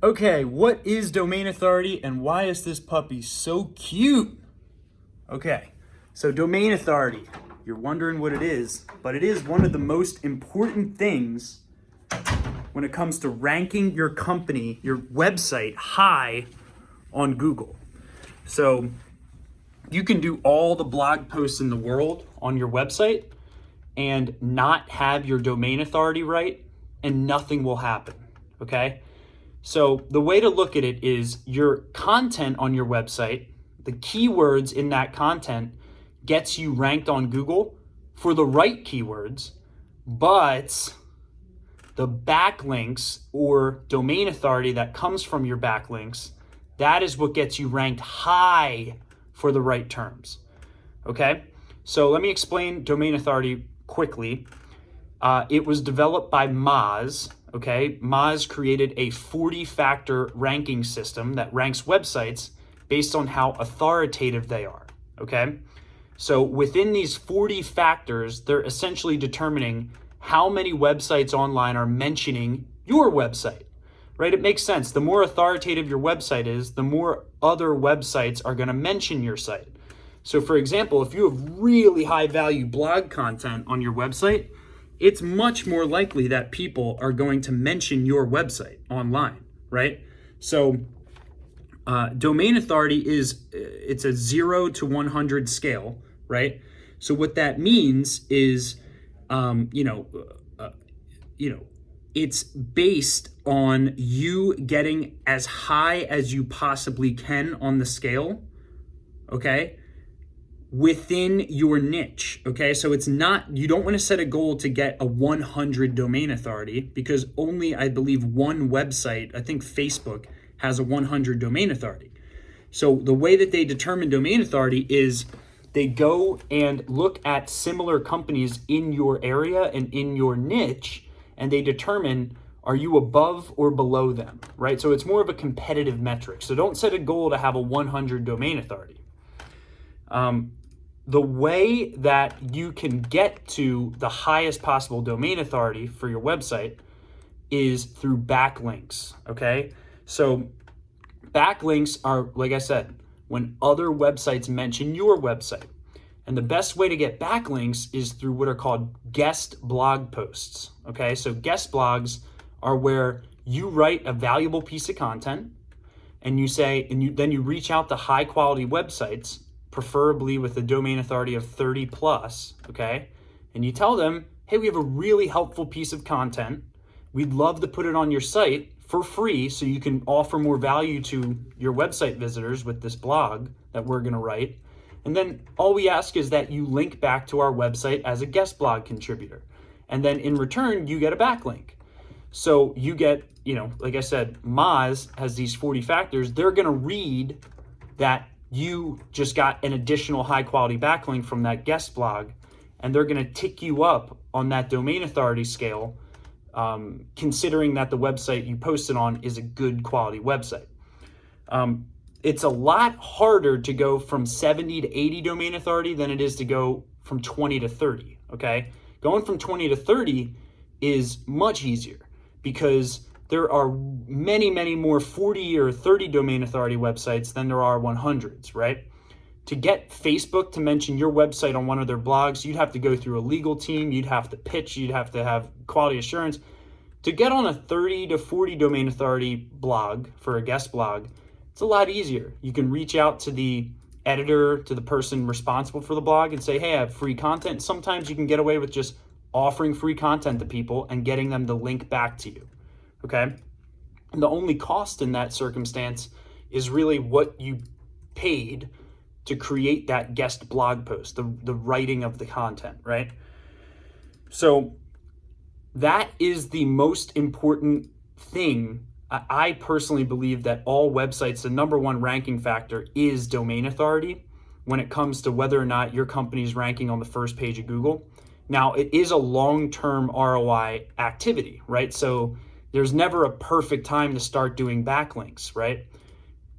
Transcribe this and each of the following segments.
Okay, what is domain authority and why is this puppy so cute? Okay, so domain authority, you're wondering what it is, but it is one of the most important things when it comes to ranking your company, your website high on Google. So you can do all the blog posts in the world on your website and not have your domain authority right, and nothing will happen, okay? So the way to look at it is your content on your website, the keywords in that content gets you ranked on Google for the right keywords, but the backlinks or domain authority that comes from your backlinks, that is what gets you ranked high for the right terms, okay? So let me explain domain authority quickly. It was developed by Moz. Okay, Moz created a 40-factor ranking system that ranks websites based on how authoritative they are. Okay, so within these 40 factors, they're essentially determining how many websites online are mentioning your website. Right? It makes sense. The more authoritative your website is, the more other websites are going to mention your site. So, for example, if you have really high value blog content on your website, it's much more likely that people are going to mention your website online, right? So domain authority it's a 0 to 100 scale, right? So what that means is, it's based on you getting as high as you possibly can on the scale, okay? Within your niche, okay? So it's not, you don't want to set a goal to get a 100 domain authority because only, I believe, one website, I think Facebook, has a 100 domain authority. So the way that they determine domain authority is they go and look at similar companies in your area and in your niche, and they determine, are you above or below them, right? So it's more of a competitive metric. So don't set a goal to have a 100 domain authority. The way that you can get to the highest possible domain authority for your website is through backlinks, okay? So backlinks are, like I said, when other websites mention your website. And the best way to get backlinks is through what are called guest blog posts, okay? So guest blogs are where you write a valuable piece of content and you say, then you reach out to high quality websites, preferably with a domain authority of 30 plus, okay? And you tell them, hey, we have a really helpful piece of content. We'd love to put it on your site for free so you can offer more value to your website visitors with this blog that we're gonna write. And then all we ask is that you link back to our website as a guest blog contributor. And then in return, you get a backlink. So you get, like I said, Moz has these 40 factors. They're gonna read that you just got an additional high quality backlink from that guest blog, and they're going to tick you up on that domain authority scale, considering that the website you posted on is a good quality website. It's a lot harder to go from 70 to 80 domain authority than it is to go from 20 to 30, okay? Going from 20 to 30 is much easier because there are many, many more 40 or 30 domain authority websites than there are 100s, right? To get Facebook to mention your website on one of their blogs, you'd have to go through a legal team, you'd have to pitch, you'd have to have quality assurance. To get on a 30 to 40 domain authority blog for a guest blog, it's a lot easier. You can reach out to the editor, to the person responsible for the blog and say, hey, I have free content. Sometimes you can get away with just offering free content to people and getting them to link back to you. Okay, and the only cost in that circumstance is really what you paid to create that guest blog post, the writing of the content, right? So that is the most important thing. I personally believe that all websites, the number one ranking factor is domain authority when it comes to whether or not your company is ranking on the first page of Google. Now, it is a long-term ROI activity, right? So there's never a perfect time to start doing backlinks, right?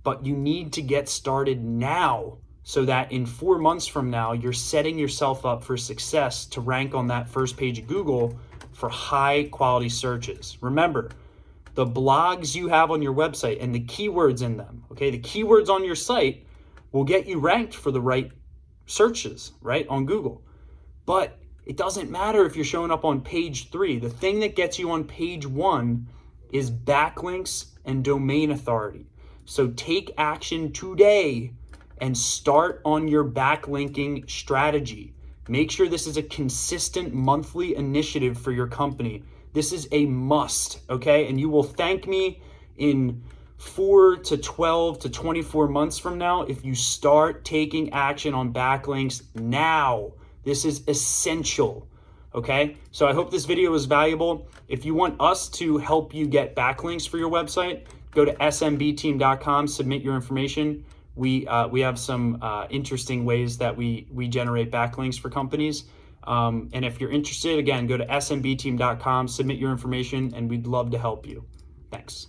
But you need to get started now so that in 4 months from now, you're setting yourself up for success to rank on that first page of Google for high quality searches. Remember, the blogs you have on your website and the keywords in them, okay? The keywords on your site will get you ranked for the right searches, right, on Google. But it doesn't matter if you're showing up on page 3. The thing that gets you on page 1 is backlinks and domain authority. So take action today and start on your backlinking strategy. Make sure this is a consistent monthly initiative for your company. This is a must, okay? And you will thank me in 4 to 12 to 24 months from now if you start taking action on backlinks now. This is essential, okay? So I hope this video was valuable. If you want us to help you get backlinks for your website, go to smbteam.com, submit your information. We have some interesting ways that we generate backlinks for companies. And if you're interested, again, go to smbteam.com, submit your information, and we'd love to help you. Thanks.